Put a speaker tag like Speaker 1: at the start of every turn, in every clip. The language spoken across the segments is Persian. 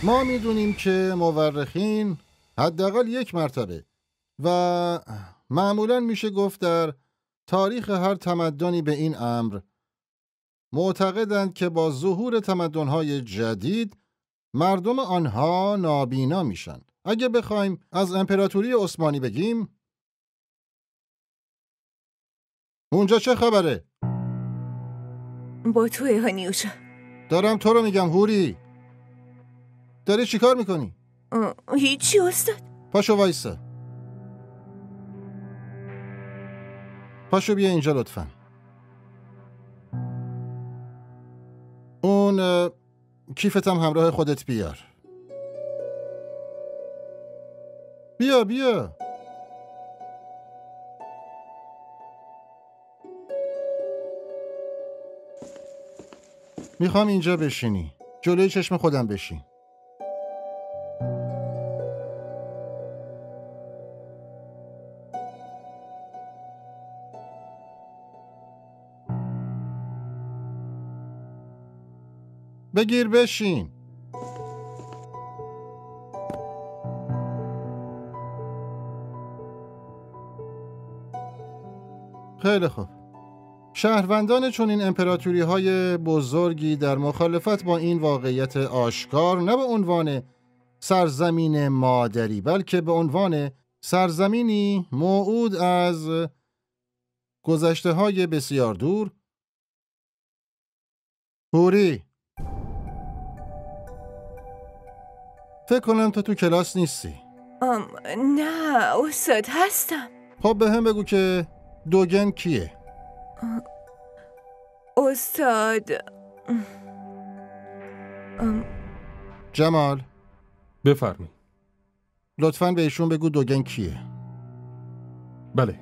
Speaker 1: ما میدونیم که مورخین حداقل یک مرتبه و معمولاً میشه گفت در تاریخ هر تمدنی به این امر معتقدند که با ظهور تمدن‌های جدید مردم آنها نابینا میشن. اگه بخوایم از امپراتوری عثمانی بگیم، اونجا چه خبره؟
Speaker 2: با توی هانیوشا.
Speaker 1: دارم تو رو میگم هوری. داری چی کار میکنی؟
Speaker 2: هیچی استاد.
Speaker 1: پاشو وایسا. پاشو بیا اینجا لطفاً. اون کیفتم همراه خودت بیار. بیا. میخوام اینجا بشینی. جلوی چشم خودم بشین. بگیر بشین. خیلی خوب. شهروندان چون این امپراتوری های بزرگی در مخالفت با این واقعیت آشکار، نه به عنوان سرزمین مادری بلکه به عنوان سرزمینی موعود از گذشته های بسیار دور. هوری، فکر کنم تو کلاس نیستی.
Speaker 2: نه استاد هستم.
Speaker 1: خب به هم بگو که دوگن کیه؟
Speaker 2: استاد
Speaker 1: جمال
Speaker 3: بفرمایید.
Speaker 1: لطفاً به ایشون بگو دوگن کیه.
Speaker 3: بله.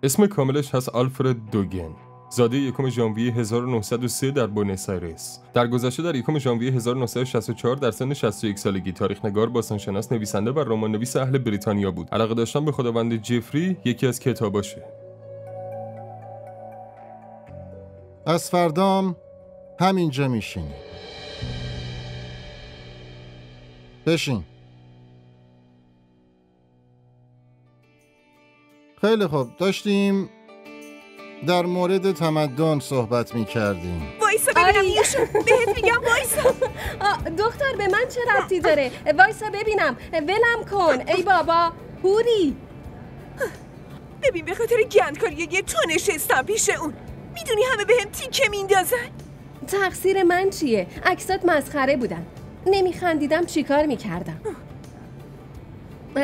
Speaker 3: اسم کاملش هست آلفرد دوگن. زاده 1 ژانویه 1903 در بوئنوس آیرس. در گذشته در 1 ژانویه 1964 در سن 61 سالگی تاریخ‌نگار، باستانشناس، نویسنده و رمان‌نویس اهل بریتانیا بود. علاقه داشتن به خداوند جفری یکی از کتاباشه.
Speaker 1: از فردام همینجا میشینی. بشین. خیلی خوب، داشتیم در مورد تمدن صحبت می‌کردیم.
Speaker 2: وایسا ببینم یوشو، بهت میگم وایسا.
Speaker 4: دختر به من چه ربطی داره؟ وایسا ببینم، ولم کن. ای بابا، هوری.
Speaker 2: ببین به خاطر گندکاری یه تو نشستم پیش اون. میدونی همه بهم تیکه میندازن.
Speaker 4: تقصیر من چیه؟ عکسات مسخره بودن. نمیخندیدم چیکار میکردم؟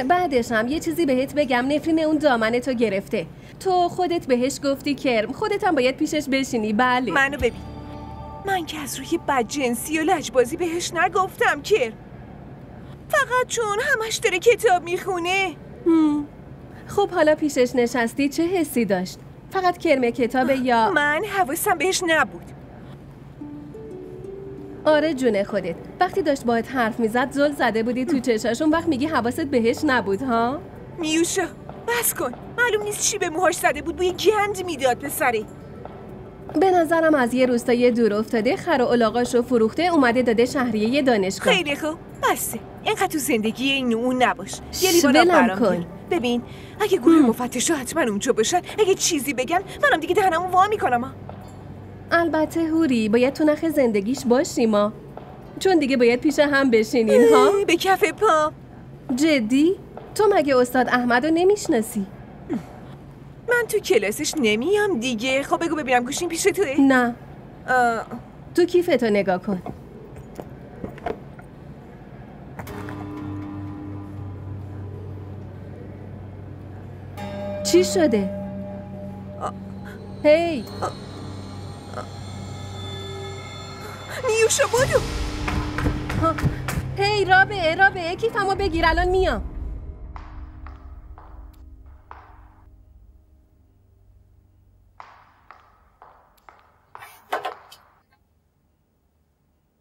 Speaker 4: بعدش هم یه چیزی بهت بگم، نفرین اون دامنتو گرفته. تو خودت بهش گفتی کرم، خودت هم باید پیشش بشینی. بله.
Speaker 2: منو ببین، من که از روی بدجنسی و لجبازی بهش نگفتم کرم، فقط چون همش داره کتاب میخونه.
Speaker 4: خب حالا پیشش نشستی چه حسی داشت؟ فقط کرم کتابه یا؟
Speaker 2: من حواسم بهش نبود.
Speaker 4: آره جون خودت، وقتی داشت باهات حرف میزد زل زده بودی تو چشاشون، وقت میگی حواست بهش نبود ها؟
Speaker 2: میوشا بس کن، معلوم نیست چی به موهاش زده بود، بوی گند میداد پسره.
Speaker 4: به نظرم از یه روستای دور افتاده خر و الاغاشو فروخته اومده داده شهریه دانشگاه.
Speaker 2: خیلی خوب، بسه. اینقدر تو زندگی این اون نباش. یه لیوان برام کن. ببین اگه گروه مفتشا حتما اونجا باشن، اگه چیزی بگن منم دیگه دهنمو وا میکنم.
Speaker 4: البته هوری، باید تو نخ زندگیش باشیم ما، چون دیگه باید پیش هم بشینین ها.
Speaker 2: به کف پا.
Speaker 4: جدی؟ تو مگه استاد احمدو نمیشناسی؟
Speaker 2: من تو کلاسش نمیام دیگه. خب بگو ببینم گوشیم پیش توه؟
Speaker 4: نه. تو کیفتو نگاه کن. چی شده؟ هی
Speaker 2: نیوشا بودو.
Speaker 4: هی رابعه کیفمو بگیر، الان میام.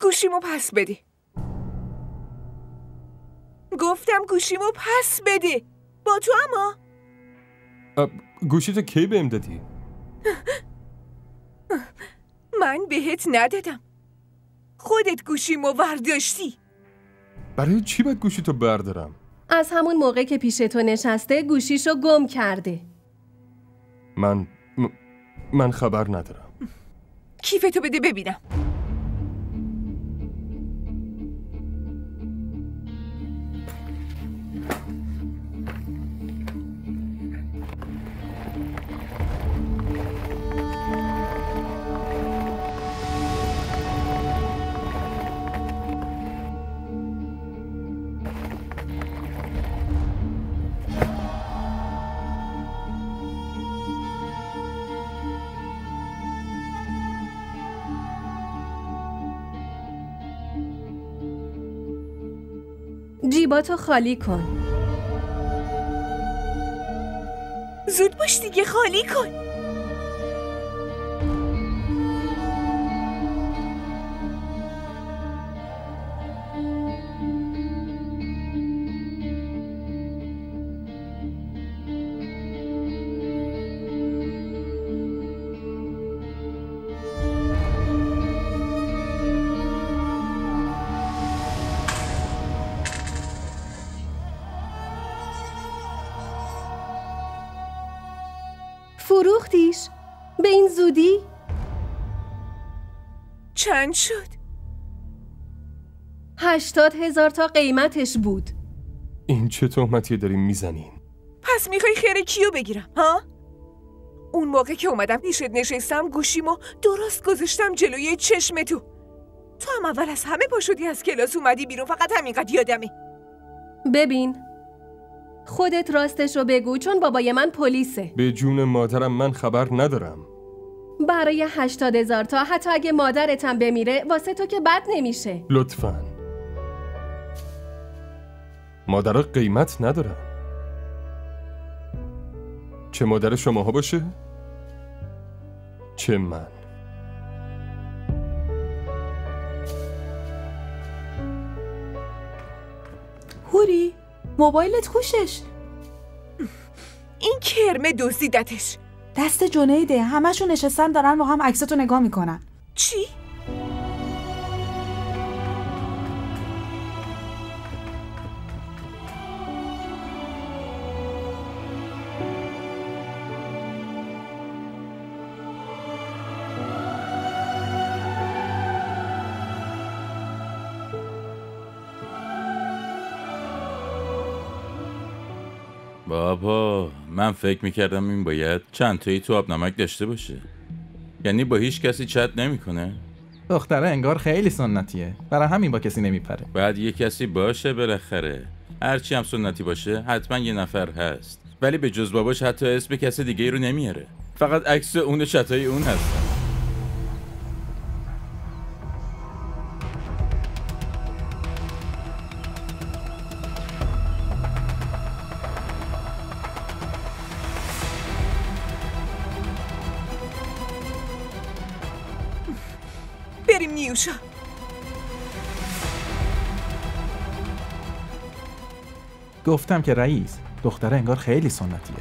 Speaker 2: گوشیمو پس بده. گفتم گوشیمو پس بده. با تو اما
Speaker 3: گوشیتو کی بهم دادی؟
Speaker 2: من بهت ندادم. خودت گوشیمو ورداشتی.
Speaker 3: برای چی باید گوشی تو بردارم؟
Speaker 4: از همون موقع که پیش تو نشسته گوشیشو گم کرده.
Speaker 3: من خبر ندارم.
Speaker 2: کیفتو بده ببینم.
Speaker 4: جیباتو خالی کن.
Speaker 2: زود باش دیگه، خالی کن.
Speaker 4: فروختیش؟ به این زودی؟
Speaker 2: چند شد؟
Speaker 4: 80,000 تا قیمتش بود.
Speaker 3: این چه تهمتی داریم میزنین؟
Speaker 2: پس میخوای خیر کیو بگیرم ها؟ اون موقع که اومدم پیشت نشستم گوشیمو درست گذاشتم جلوی چشم تو هم اول از همه پا شدی از کلاس اومدی بیرون، فقط همینقدر یادمه.
Speaker 4: ببین خودت راستشو بگو، چون بابای من پلیسه.
Speaker 3: به جون مادرم من خبر ندارم.
Speaker 4: برای 80,000 تا حتی اگه مادرتم بمیره واسه تو که بد نمیشه.
Speaker 3: لطفاً. مادرها قیمت ندارن. چه مادر شماها باشه؟ چه من.
Speaker 5: هوری موبایلت خوشش.
Speaker 2: این کرمه دزدیدتش.
Speaker 5: دست جنیده، همشون نشستن دارن با هم عکستو نگاه میکنن.
Speaker 2: چی؟
Speaker 6: بابا من فکر میکردم این باید چند تایی تو آب نمک داشته باشه. یعنی با هیچ کسی چت نمیکنه؟
Speaker 7: دختره انگار خیلی سنتیه، برای همین با کسی نمیپره.
Speaker 6: باید یه کسی باشه بالاخره. هرچی هم سنتی باشه حتما یه نفر هست، ولی به جز باباش حتی اسم کسی دیگه ای رو نمیاره. فقط عکس اون و چتای اون هست.
Speaker 2: بریم نیوشا.
Speaker 7: گفتم که رئیس، دختره انگار خیلی سنتیه.